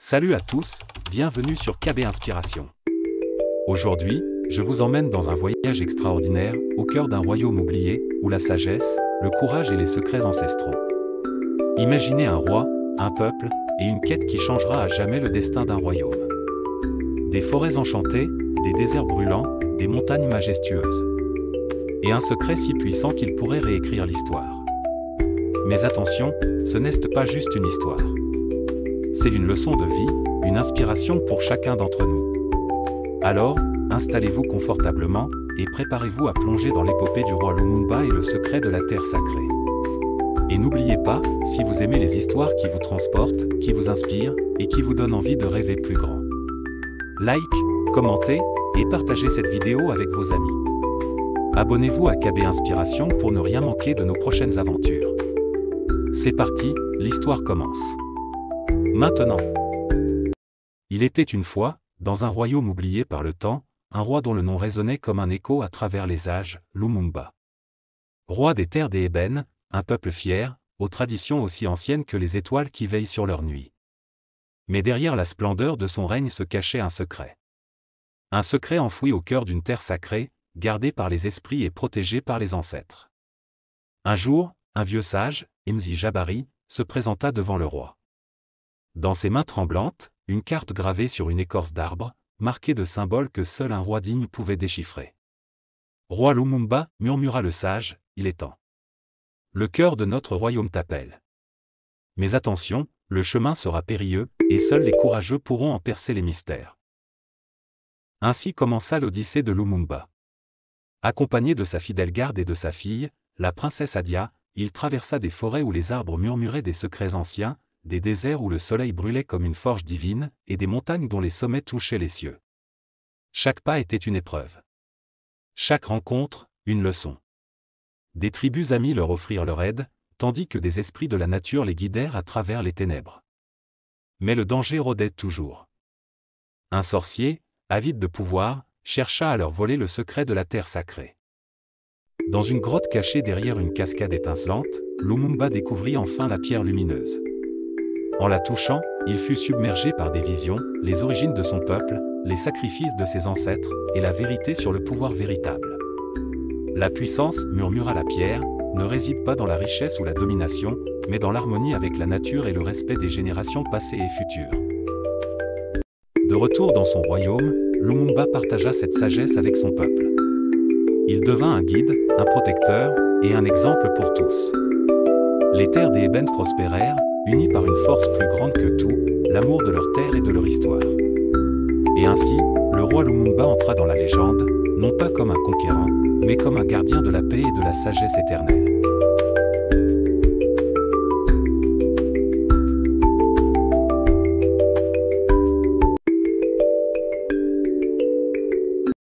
Salut à tous, bienvenue sur KB Inspiration. Aujourd'hui, je vous emmène dans un voyage extraordinaire, au cœur d'un royaume oublié, où la sagesse, le courage et les secrets ancestraux. Imaginez un roi, un peuple, et une quête qui changera à jamais le destin d'un royaume. Des forêts enchantées, des déserts brûlants, des montagnes majestueuses. Et un secret si puissant qu'il pourrait réécrire l'histoire. Mais attention, ce n'est pas juste une histoire. C'est une leçon de vie, une inspiration pour chacun d'entre nous. Alors, installez-vous confortablement, et préparez-vous à plonger dans l'épopée du roi Lumumba et le secret de la terre sacrée. Et n'oubliez pas, si vous aimez les histoires qui vous transportent, qui vous inspirent, et qui vous donnent envie de rêver plus grand. Like, commentez, et partagez cette vidéo avec vos amis. Abonnez-vous à KB Inspiration pour ne rien manquer de nos prochaines aventures. C'est parti, l'histoire commence. Maintenant. Il était une fois, dans un royaume oublié par le temps, un roi dont le nom résonnait comme un écho à travers les âges, Lumumba. Roi des terres des ébènes, un peuple fier, aux traditions aussi anciennes que les étoiles qui veillent sur leur nuit. Mais derrière la splendeur de son règne se cachait un secret. Un secret enfoui au cœur d'une terre sacrée, gardée par les esprits et protégée par les ancêtres. Un jour, un vieux sage, Mzi Jabari, se présenta devant le roi. Dans ses mains tremblantes, une carte gravée sur une écorce d'arbre, marquée de symboles que seul un roi digne pouvait déchiffrer. « Roi Lumumba, murmura le sage, il est temps. Le cœur de notre royaume t'appelle. Mais attention, le chemin sera périlleux, et seuls les courageux pourront en percer les mystères. » Ainsi commença l'odyssée de Lumumba. Accompagné de sa fidèle garde et de sa fille, la princesse Adia, il traversa des forêts où les arbres murmuraient des secrets anciens, des déserts où le soleil brûlait comme une forge divine, et des montagnes dont les sommets touchaient les cieux. Chaque pas était une épreuve. Chaque rencontre, une leçon. Des tribus amies leur offrirent leur aide, tandis que des esprits de la nature les guidèrent à travers les ténèbres. Mais le danger rôdait toujours. Un sorcier, avide de pouvoir, chercha à leur voler le secret de la terre sacrée. Dans une grotte cachée derrière une cascade étincelante, Lumumba découvrit enfin la pierre lumineuse. En la touchant, il fut submergé par des visions, les origines de son peuple, les sacrifices de ses ancêtres, et la vérité sur le pouvoir véritable. La puissance, murmura la pierre, ne réside pas dans la richesse ou la domination, mais dans l'harmonie avec la nature et le respect des générations passées et futures. De retour dans son royaume, Lumumba partagea cette sagesse avec son peuple. Il devint un guide, un protecteur, et un exemple pour tous. Les terres des ébènes prospérèrent, unis par une force plus grande que tout, l'amour de leur terre et de leur histoire. Et ainsi, le roi Lumumba entra dans la légende, non pas comme un conquérant, mais comme un gardien de la paix et de la sagesse éternelle.